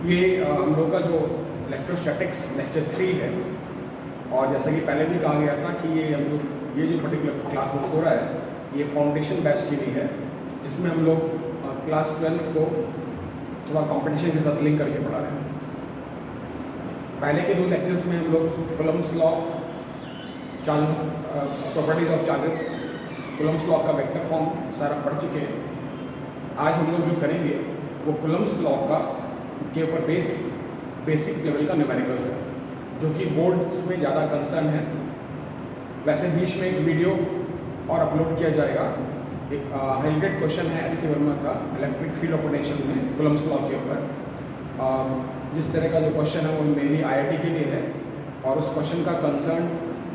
ये हम लोग का जो इलेक्ट्रोस्टैटिक्स लेक्चर 3 है। और जैसा कि पहले भी कहा गया था कि ये जो पर्टिकुलर क्लासेस हो रहा है ये फाउंडेशन बैच के लिए है, जिसमें हम लोग क्लास 12th को थोड़ा कंपटीशन के साथ लिंक करके पढ़ा रहे हैं। पहले के 2 लेक्चर्स में हम लोग Coulomb's law, charges, properties of charges, Coulomb's law का वेक्टर फॉर्म सारा पढ़ चुके हैं। आज हम लोग जो करेंगे वो कूलम्ब्स लॉ के ऊपर बेसिक लेवल का न्यूमेरिकल्स है, जो कि बोर्ड्स में ज़्यादा कंसर्न है। वैसे बीच में एक वीडियो और अपलोड किया जाएगा। एक हाईलाइटेड क्वेश्चन है एस सी वर्मा का इलेक्ट्रिक फील्ड ऑफ पोटेंशियल में कूलम्ब्स लॉ के ऊपर। जिस तरह का जो क्वेश्चन है वो मेनली आईआईटी के लिए है, और उस क्वेश्चन का कंसर्न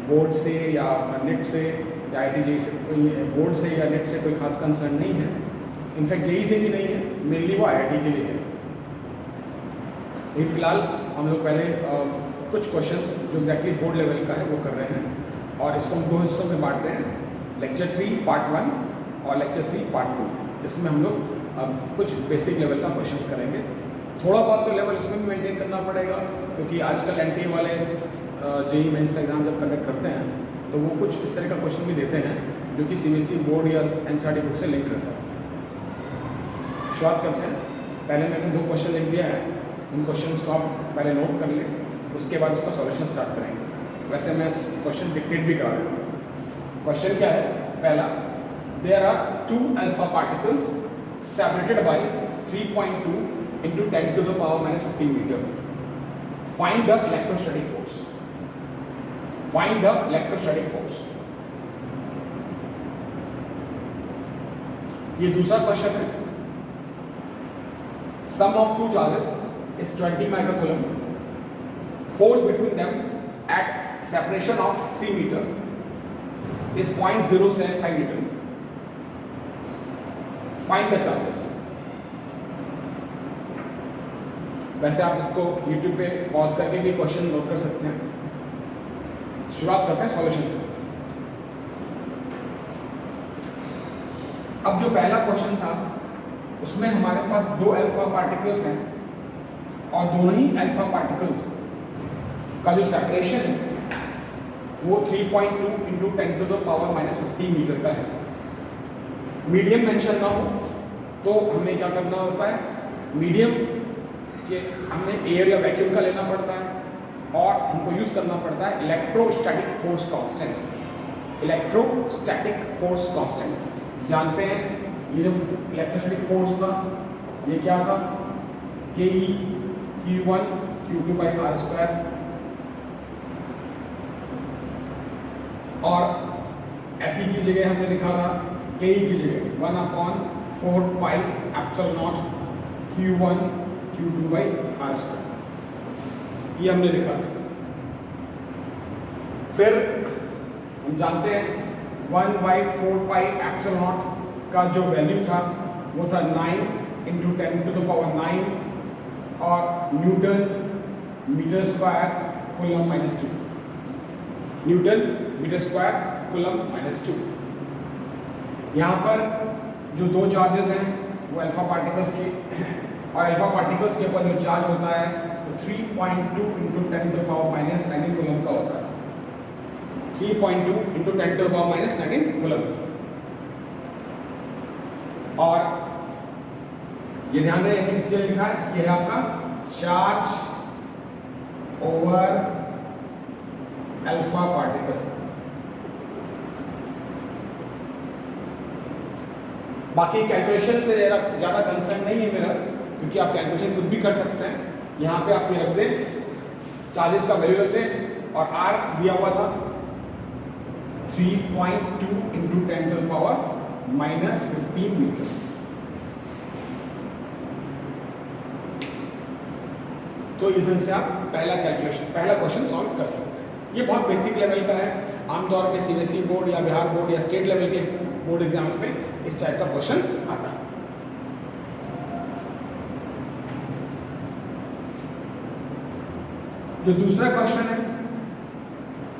बोर्ड से या नेट से या आईआईटी जेई से, बोर्ड से या नेट से कोई खास कंसर्न नहीं है। इनफैक्ट जेई से भी नहीं है, मेनली वो आईआईटी के लिए है। लेकिन फिलहाल हम लोग पहले कुछ क्वेश्चंस जो एग्जैक्टली बोर्ड लेवल का है वो कर रहे हैं, और इसको हम 2 हिस्सों में बांट रहे हैं, लेक्चर 3 पार्ट 1 और लेक्चर 3 पार्ट 2। इसमें हम लोग कुछ बेसिक लेवल का क्वेश्चंस करेंगे। थोड़ा बहुत तो लेवल इसमें भी मेंटेन करना पड़ेगा, क्योंकि आजकल एनटीए वाले जेई मेंस का एग्ज़ाम जब कंडक्ट करते हैं तो वो कुछ इस तरह का क्वेश्चन भी देते हैं जो कि सीबीएसई बोर्ड या एनसीईआरटी बुक से लिंक रहता है। शुरुआत करते हैं। पहले मैंने 2 क्वेश्चन लिख दिया है, उन क्वेश्चंस को आप पहले नोट कर लें, उसके बाद उसका सॉल्यूशन स्टार्ट करेंगे। वैसे मैं क्वेश्चन डिक्टेट भी करा रहा हूँ। क्वेश्चन क्या है? पहला, there are 2 alpha particles separated by 3.2 into 10 to the power minus 15 meter. Find the electrostatic force. Find the electrostatic force. ये दूसरा क्वेश्चन है। Sum of 2 charges is 20 microcoulomb. Force between them at separation of 3 meter is 0.075 meter. Find the charges. वैसे आप इसको YouTube पे pause करके भी question note कर सकते हैं। शुरुआत करते हैं सॉल्यूशन से। अब जो पहला क्वेश्चन था उसमें हमारे पास 2 अल्फा पार्टिकल्स हैं, और दोनों ही अल्फा पार्टिकल्स का जो सेपरेशन है वो 3.2 into 10 to the power minus 15 metre का है। मीडियम मेंशन ना हो तो हमें क्या करना होता है, मीडियम कि हमें एयर या वैक्यूम का लेना पड़ता है, और हमको यूज़ करना पड़ता है electrostatic force constant. Electrostatic force constant जानते हैं, ये जो इलेक्ट्रोस्टैटिक फोर्स था ये क्या था, के E Q1 Q2 by are square, और एफ ई की जगह हमने लिखा था के ई की जगह 1/4 pi epsilon not Q1 Q2 by are square, ये हमने लिखा था। फिर हम जानते हैं 1/4 पाई एप्सिलॉन नॉट का जो वैल्यू था वो था 9 इंटू 10 टू द पावर 9, और newton metre square coulomb minus 2, newton metre square coulomb minus 2। यहाँ पर जो 2 चार्जेस हैं वो अल्फा पार्टिकल्स के, और अल्फा पार्टिकल्स के ऊपर जो चार्ज होता है वो 3.2 into 10 to power minus 19 coulomb का होता है। 3.2 into 10 to power minus 19 coulomb. और ये ध्यान रहे हमने किसके लिए लिखा है, ये है आपका चार्ज ओवर अल्फा पार्टिकल। बाकी कैलकुलेशन से ज़्यादा कंसर्न नहीं है मेरा, क्योंकि आप कैलकुलेशन खुद भी कर सकते हैं। यहाँ पे आप ये रख दें, चार्जेस का वैल्यू रख दें, और आर दिया हुआ था 3.2 into 10 to the power minus 15 metre. तो इस ढंग से आप पहला क्वेश्चन सॉल्व कर सकते हैं। ये बहुत बेसिक लेवल का है। आमतौर पे सीबीएसई बोर्ड या बिहार बोर्ड या स्टेट लेवल के बोर्ड एग्जाम्स में इस टाइप का क्वेश्चन आता है। जो दूसरा क्वेश्चन है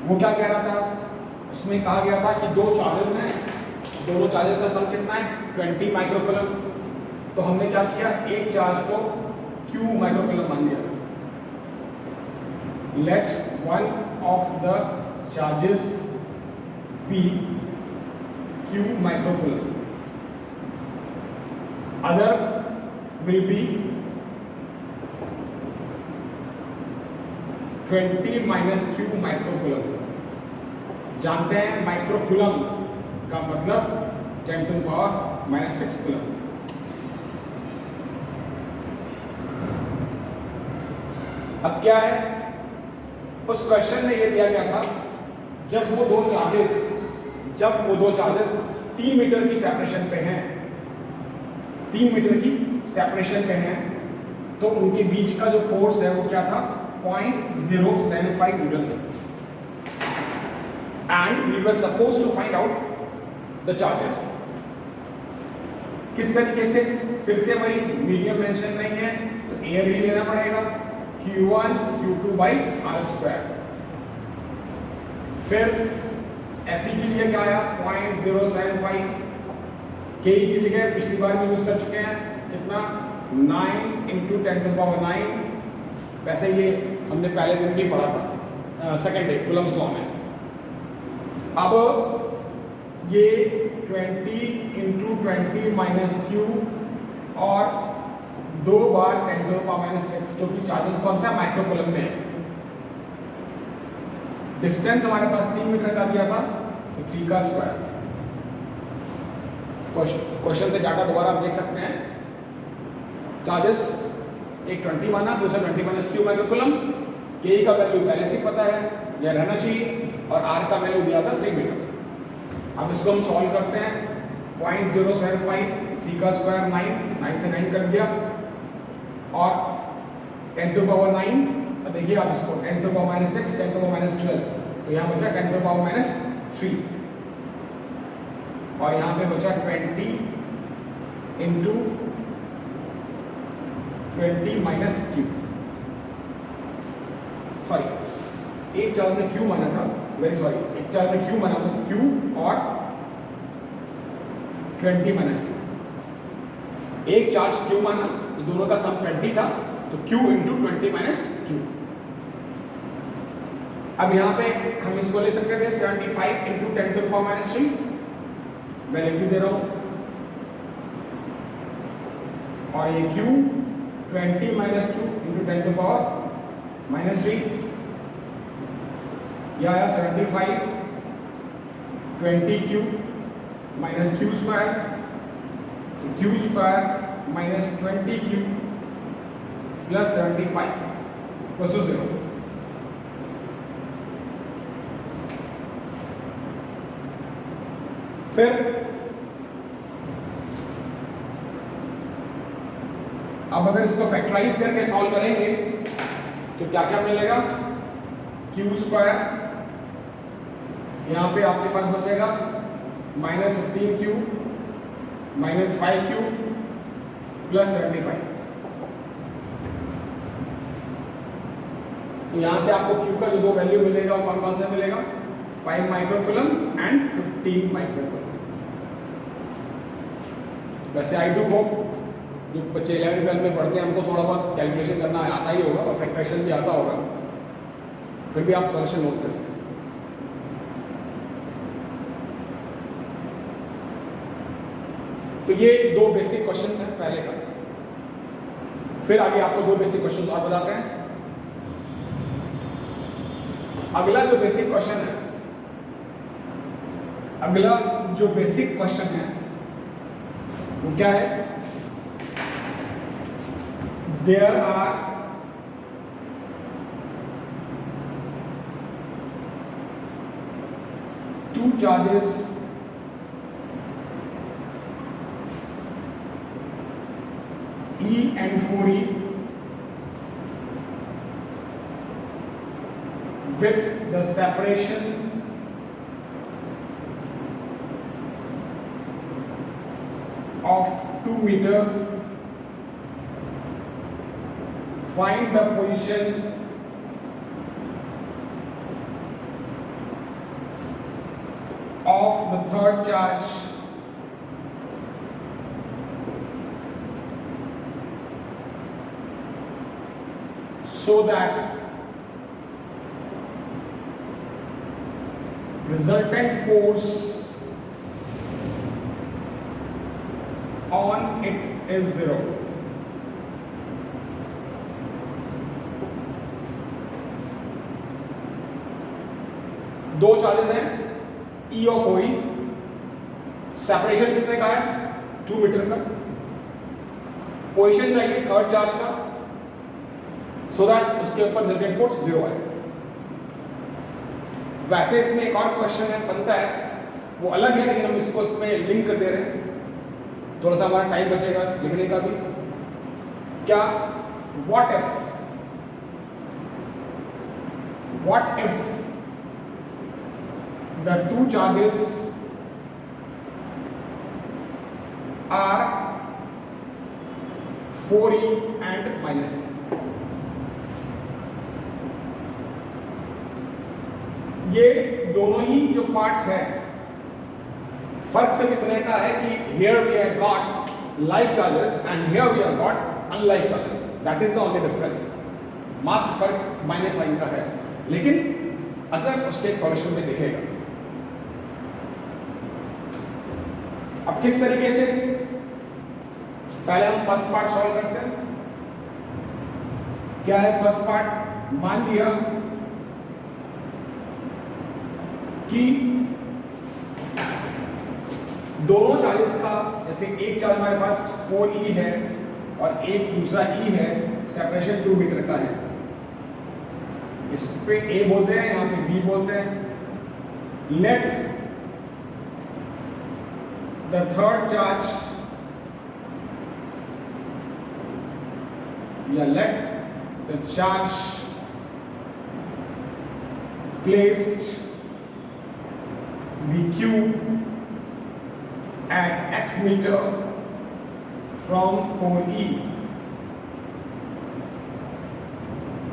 वो क्या कह रहा था, उसमें कहा गया था कि 2 चार्जेस हैं, दोनों चार्जेस का सम कितना है 20 माइक्रोकूलम। तो हमने क्या किया, एक चार्ज को Q माइक्रोकूलम मान लिया। Let one of the charges be Q microcoulomb, other will be 20 minus Q microcoulomb. जानते हैं माइक्रोकूलम का मतलब 10 to the power -6 कूलम। अब क्या है, उस क्वेश्चन में ये दिया गया था, जब वो दो चार्जेस 3 मीटर की सेपरेशन पे हैं, 3 मीटर की सेपरेशन पे हैं, तो उनके बीच का जो फोर्स है वो क्या था, 0.075 newton. And we were suppose to find out the charges. किस तरीके से, फिर से वही मीडियम मेंशन नहीं है तो एयर ही लेना पड़ेगा, Q1 Q2 by R square. फिर Fe की जगह क्या आया, 0.075, Ke की जगह पिछली बार भी यूज कर चुके हैं, कितना, 9 × 10 to the power 9। वैसे ये हमने पहले दिन भी पढ़ा था, सेकेंड डे कूलम्स लॉ में। अब ये 20 × 10 - Q और 2 बार 10 to the power -6, क्योंकि चार्जेस कौन सा, माइक्रोकूलम में है। डिस्टेंस हमारे पास 3 मीटर का दिया था, तो 3 का स्क्वायर। क्वेश्चन से डाटा दोबारा आप देख सकते हैं। चार्जेस एक 20 माना, दूसरा 20 - Q माइक्रोकूलम। Ke का वैल्यू पहले से पता है, यह रहना चाहिए, और R का वैल्यू दिया था 3 मीटर। अब इसको हम सॉल्व करते हैं, 0.075, 3 का स्क्वायर 9 से 9 कट गया, और 10 to the power 9, देखिए आप इसको 10 to the power -6, 10 to the power -12, तो यहाँ बचा 10 to the power -3, और यहाँ पे बचा 20 × 20 - Q। सॉरी, एक चार्ज में Q माना था, वेरी सॉरी, एक चार्ज में Q माना था, Q और 20 - Q। एक चार्ज Q माना तो दोनों का सम 20 था, तो Q × 20 - Q। अब यहाँ पे हम इसको ले सकते थे 75 × 10 to the power -3, मैं लिख भी दे रहा हूँ, और ये Q 20 - Q × 10 to the power -3, यह आया 75 20Q - Q square, Q square -20Q + 75 = 0। फिर अब अगर इसको फैक्टराइज करके सॉल्व करेंगे तो क्या क्या मिलेगा, Q स्क्वायर, यहाँ पे आपके पास बचेगा -15Q - 5Q + 75। तो यहाँ से आपको Q का जो दो वैल्यू मिलेगा वो कौन कौन सा मिलेगा, 5 माइक्रोकूलम एंड 15 माइक्रोकूलम। वैसे आई डू होप जो बच्चे 11-12 में पढ़ते हैं हमको थोड़ा बहुत कैलकुलेशन करना आता ही होगा और फैक्टरेशन भी आता होगा, फिर भी आप सॉल्यूशन नोट करें। तो ये दो बेसिक क्वेश्चंस हैं पहले का। फिर आगे आपको दो बेसिक क्वेश्चंस और बताते हैं। अगला जो बेसिक क्वेश्चन है, अगला जो बेसिक क्वेश्चन है वो क्या है, there are two charges E and 4E with the separation of 2 meter. Find the position of the third charge so that resultant force on it is 0. दो चार्जेस हैं E of OE, separation कितने का है 2 metre का, position चाहिए third charge का so that उसके ऊपर रिजल्टेंट फोर्स 0 आए। वैसे इसमें एक और क्वेश्चन है बनता है, वो अलग है लेकिन हम इसको इसमें लिंक कर दे रहे हैं, थोड़ा सा हमारा टाइम बचेगा लिखने का भी। क्या what if the two charges are 4e and -e? ये दोनों ही जो पार्ट्स हैं फर्क सिर्फ इतने का है कि here we have got like charges and here we have got unlike charges, that is the only difference, मात्र फर्क माइनस साइन का है, लेकिन असर उसके सॉल्यूशन में दिखेगा। अब किस तरीके से, पहले हम फर्स्ट पार्ट सॉल्व करते हैं। क्या है फर्स्ट पार्ट, मान लिया कि दोनों चार्जेस का, जैसे एक चार्ज हमारे पास 4e है और एक दूसरा e है, सेपरेशन 2 मीटर का है, इस पे a बोलते हैं, यहां पे b बोलते हैं। Let the third charge, let the charge placed be q at x meter from 4e।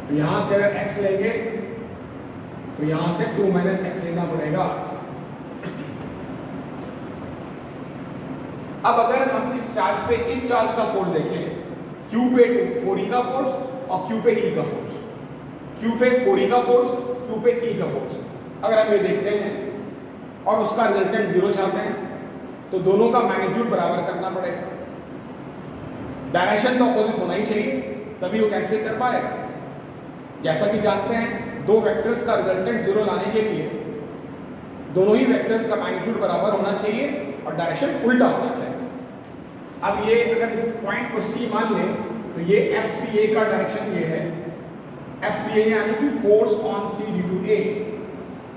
तो यहां से अगर x लेंगे तो यहां से 2 - x लेना पड़ेगा। अब अगर हम इस चार्ज का फोर्स देखें, Q पे 4e का फोर्स और Q पे E का फोर्स, Q पे 4e का फोर्स, Q पे E का फोर्स, अगर हम ये देखते हैं और उसका रिजल्टेंट 0 चाहते हैं तो दोनों का मैग्नीट्यूड बराबर करना पड़ेगा। डायरेक्शन तो अपोजिट होना ही चाहिए, तभी वो कैंसिल कर पाएगा। जैसा कि जानते हैं दो वेक्टर्स का रिजल्टेंट 0 लाने के लिए दोनों ही वेक्टर्स का मैग्नीट्यूड बराबर होना चाहिए और डायरेक्शन उल्टा होना चाहिए। अब ये अगर इस पॉइंट को C मान लें तो ये FCA का डायरेक्शन ये है, FCA यानी कि force on C due to A,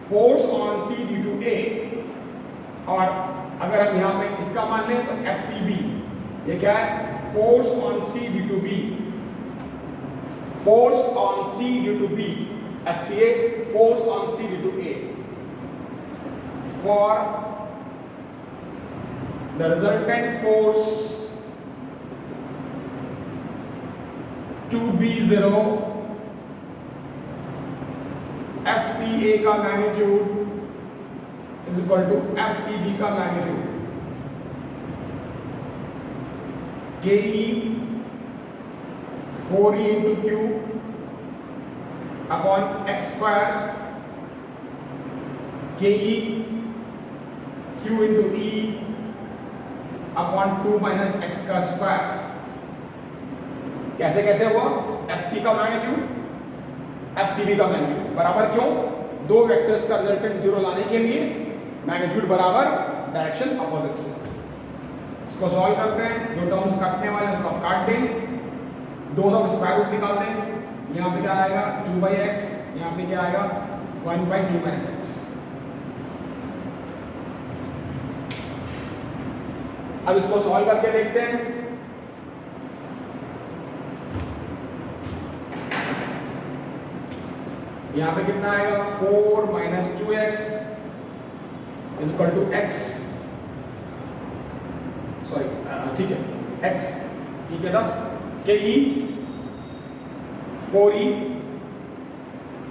force on C due to A। और अगर हम यहाँ पे इसका मान लें तो FCB, ये क्या है, force on C due to B, force on C due to B, FCA force on C due to A। For the resultant force to be 0, FCA का magnitude is equal to FCB का magnitude, KE 4E into Q upon x square, KE Q into E upon 2 - x का square. कैसे कैसे हुआ, FC का magnitude FCB का magnitude बराबर, क्यों, दो वेक्टर्स का रिजल्टेंट 0 लाने के लिए मैग्नीट्यूड बराबर, डायरेक्शन अपोजिट। इसको सॉल्व करते हैं, जो टर्म्स काटने वाले हैं उसको आप काट दें, दोनों का स्क्वायर रूट निकाल दें। यहाँ पे क्या आएगा 2/x, यहाँ पे क्या आएगा 1/2 - x। अब इसको सॉल्व करके देखते हैं। यहां पे कितना आएगा 4 - 2x is equal to x, sorry ठीक है x, ठीक है ना, KE 4e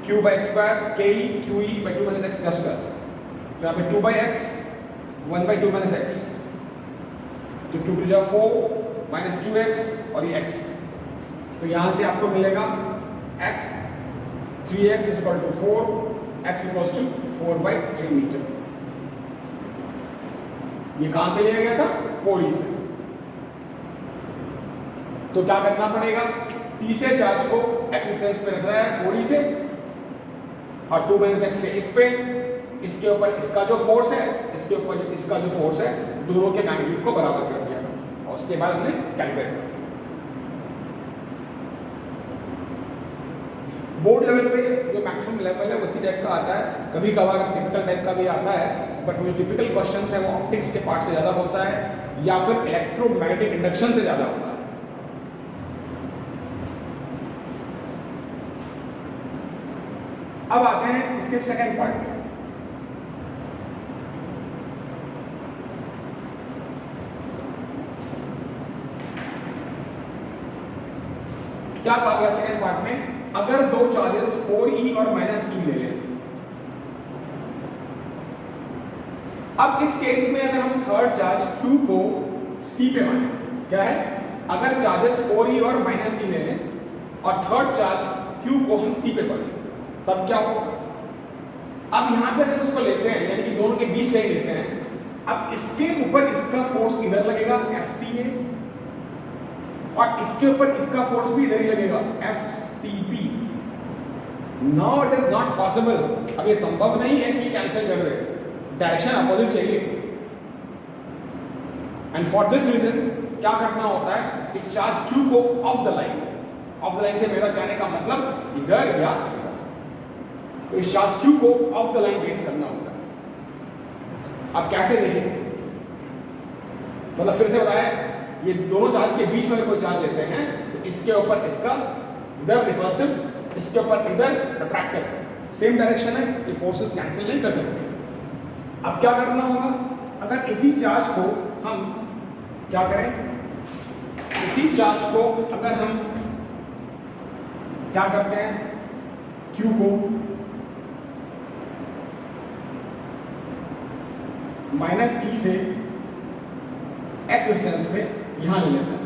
Q/x square, KE QE by 2 - x का स्क्वायर। तो यहाँ पे 2/x 1/2 - x, तो 2 × 4 - 2x और ये x, तो यहां से आपको मिलेगा x 3x is equal to 4, x equals to 4/3 metre. ये कहां से लिया गया था? 4e से। तो क्या करना पड़ेगा? तीसरे चार्ज को x डिस्टेंस पे रखना है 4e से और 2 - x से इस पे, इसके ऊपर इसका जो फोर्स है, इसके ऊपर इसका जो फोर्स है, दोनों के मैग्नीट्यूड को बराबर कर दिया और उसके बाद हमने कैलकुलेट कर। बोर्ड लेवल पे जो मैक्सिमम लेवल है उसी टाइप का आता है, कभी कभार टिपिकल टाइप का भी आता है, बट वो टिपिकल क्वेश्चंस है वो ऑप्टिक्स के पार्ट से ज़्यादा होता है या फिर इलेक्ट्रोमैग्नेटिक इंडक्शन से ज़्यादा होता है। अब आते हैं इसके सेकंड पार्ट में। क्या कहा गया सेकंड पार्ट में? अगर दो चार्जेस 4e और -e ले लें, अब इस केस में अगर हम थर्ड चार्ज q को c पे माने, क्या है? अगर चार्जेस 4e और -e ले लें और थर्ड चार्ज q को हम c पे माने, तब क्या होगा? अब यहां पे हम इसको लेते हैं, यानी कि दोनों के बीच का ही लेते हैं। अब इसके ऊपर इसका फोर्स इधर लगेगा Fc है और इसके ऊपर इसका फोर्स भी इधर ही लगेगा FCP। Now it is not possible, अब ये संभव नहीं है कि कैंसिल कर दे, डायरेक्शन अपोजिट चाहिए। एंड फॉर दिस रीजन क्या करना होता है? इस चार्ज Q को ऑफ द लाइन से मेरा कहने का मतलब इधर या इधर, तो इस चार्ज Q को ऑफ द लाइन प्लेस करना होता है। अब कैसे देखें? मतलब फिर से बताएं, ये दोनों चार्ज के बीच में कोई चार्ज लेते हैं तो इसके ऊपर इसका इधर रिपल्सिव, इसके ऊपर इधर अट्रैक्टिव, सेम डायरेक्शन है, ये फोर्सेस कैंसिल नहीं कर सकते। अब क्या करना होगा? अगर इसी चार्ज को हम क्या करें? इसी चार्ज को अगर हम क्या करते हैं? Q को -e से x डिस्टेंस पे यहां ले लेते हैं।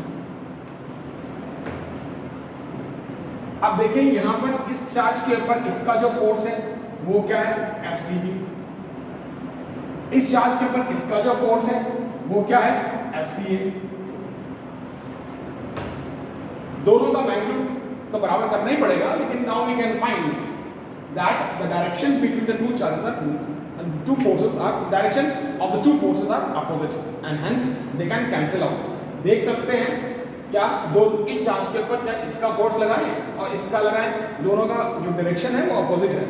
अब देखिए यहां पर इस चार्ज के ऊपर इसका जो फोर्स है वो क्या है? FCB। इस चार्ज के ऊपर इसका जो फोर्स है वो क्या है? FCA। दोनों का मैग्नीट्यूड तो बराबर करना ही पड़ेगा, लेकिन now we can find that the direction between the two charges are two forces are direction of the two forces are opposite and hence they can cancel out। देख सकते हैं क्या दो इस चार्ज के ऊपर चाहे इसका फोर्स लगाएं और इसका लगाएं, दोनों का जो डायरेक्शन है वो अपोजिट है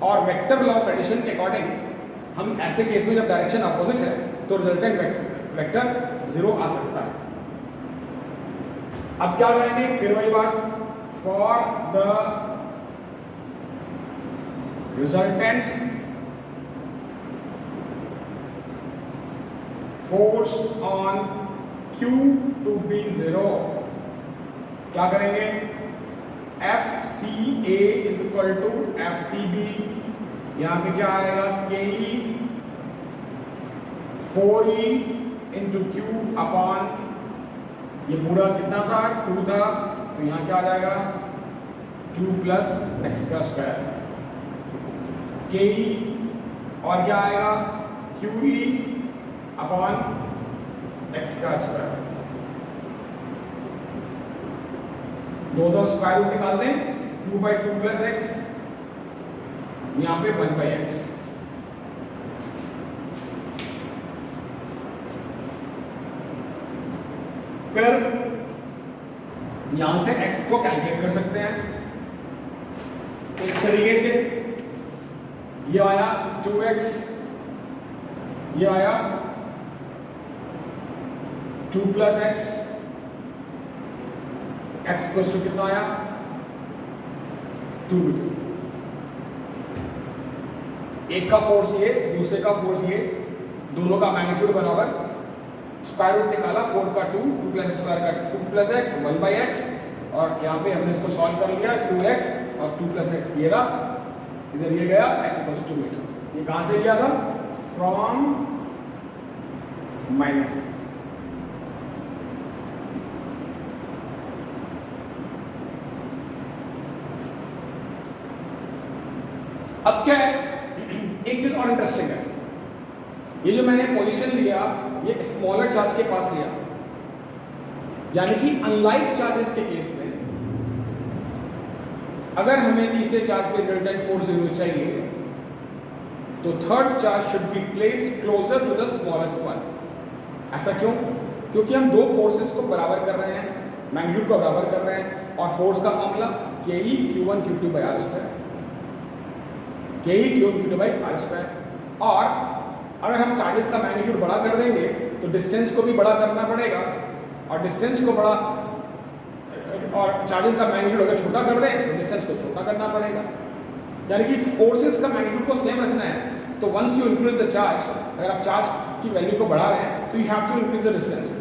और वेक्टर लॉ ऑफ एडिशन के अकॉर्डिंग हम ऐसे केस में जब डायरेक्शन अपोजिट है तो रिजल्टेंट वेक्टर 0 आ सकता है। अब क्या करेंगे? फिर वही बात, for the resultant force on Q to be 0, क्या करेंगे? FCA is equal to FCB। यहां पे क्या आएगा? KE 4E into Q upon ये पूरा कितना था? 2 था, तो यहां क्या आ जाएगा? 2 प्लस x का स्क्वायर। KE और क्या आएगा? QE अपॉन x का स्क्वायर। दो स्क्वायर रूट निकाल दें, 2/2 प्लस x, यहां पे 1/x। फिर यहां से x को कैलकुलेट कर सकते हैं इस तरीके से। ये आया 2x, ये आया 2 plus x, x equals to कितना आया? 2। एक का फोर्स ये, दूसरे का फोर्स ये, दोनों का मैग्नीट्यूड बराबर, स्क्वायर रूट निकाला 4 का 2, 2 प्लस स्क्वायर का 2 प्लस x, 1/x, और यहाँ पे हमने इसको सॉल्व कर लिया 2x और 2 प्लस x, ये रहा, इधर ये गया x इक्वल्स टू 2 मीटर। ये कहाँ से लिया था? From minus. अब क्या है, एक चीज और इंटरेस्टिंग है, ये जो मैंने पोजीशन लिया ये स्मॉलर चार्ज के पास लिया, यानी कि अनलाइक चार्जेस के केस में अगर हमें तीसरे चार्ज पे रिजल्टेंट फोर्स 0 चाहिए तो third charge should be placed closer to the smaller one. ऐसा क्यों? क्योंकि हम दो फोर्सेस को बराबर कर रहे हैं, मैग्नीट्यूड को बराबर कर रहे हैं, और फोर्स का formula k e. Q1 Q2 by are square, k e. Q1 Q2 by are square. और अगर हम चार्जेस का मैग्नीट्यूड बड़ा कर देंगे तो डिस्टेंस को भी बड़ा करना पड़ेगा, और डिस्टेंस को बड़ा और चार्जेस का मैग्नीट्यूड अगर छोटा कर दें तो डिस्टेंस को छोटा करना पड़ेगा। यानी कि इस फोर्सेस का मैग्नीट्यूड को सेम रखना है, तो once you increase the charge, अगर आप चार्ज की वैल्यू को बढ़ा रहे हैं तो you have to increase the distance,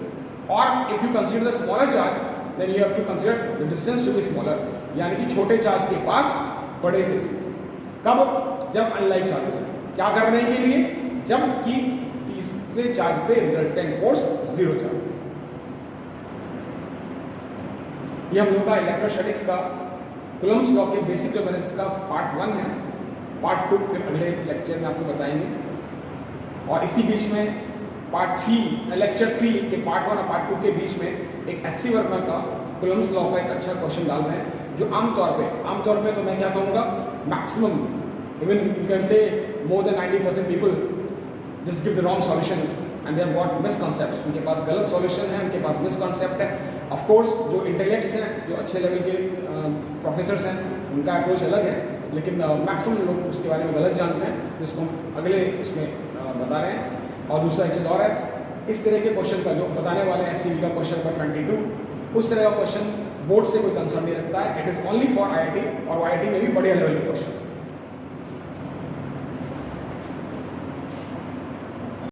और if you consider the smaller charge then you have to consider the distance to be smaller, यानी कि छोटे चार्ज के पास बड़े से। कब? जब अनलाइक चार्ज है। क्या करने के लिए? जब कि तीसरे चार्ज पे रिजल्टेंट फोर्स 0 चार्ज। ये हम लोग का इलेक्ट्रोस्टैटिक्स का कूलम्ब्स लॉ के बेसिक यूनिट्स का पार्ट 1 है। पार्ट 2 फिर अगले लेक्चर में आपको बताएंगे, और इसी बीच में पार्ट 3 लेक्चर 3 के पार्ट 1 और पार्ट 2 के बीच में एक एचसी वर्मा का कूलम्ब्स लॉ का एक अच्छा क्वेश्चन डाल रहे हैं, जो आमतौर पे तो मैं क्या कहूँगा, maximum even you can say more than 90% people just give the wrong solutions and they have got misconceptions. उनके पास गलत सॉल्यूशन है, उनके पास मिसकॉन्सेप्ट है। ऑफ कोर्स जो इंटेलेक्ट्स हैं, जो अच्छे लेवल के प्रोफेसर्स हैं, उनका अप्रोच अलग है, लेकिन मैक्सिमम लोग उसके बारे में गलत जानते हैं, जिसको हम अगले इसमें बता रहे हैं। और दूसरा एक चीज़ और है, इस तरह के क्वेश्चन का जो बताने वाले हैं एससीबी का क्वेश्चन नंबर 22, उस तरह का क्वेश्चन बोर्ड से कोई कंसर्न नहीं रखता है। It is only for IIT, और आईआईटी में भी बढ़िया लेवल के क्वेश्चन हैं।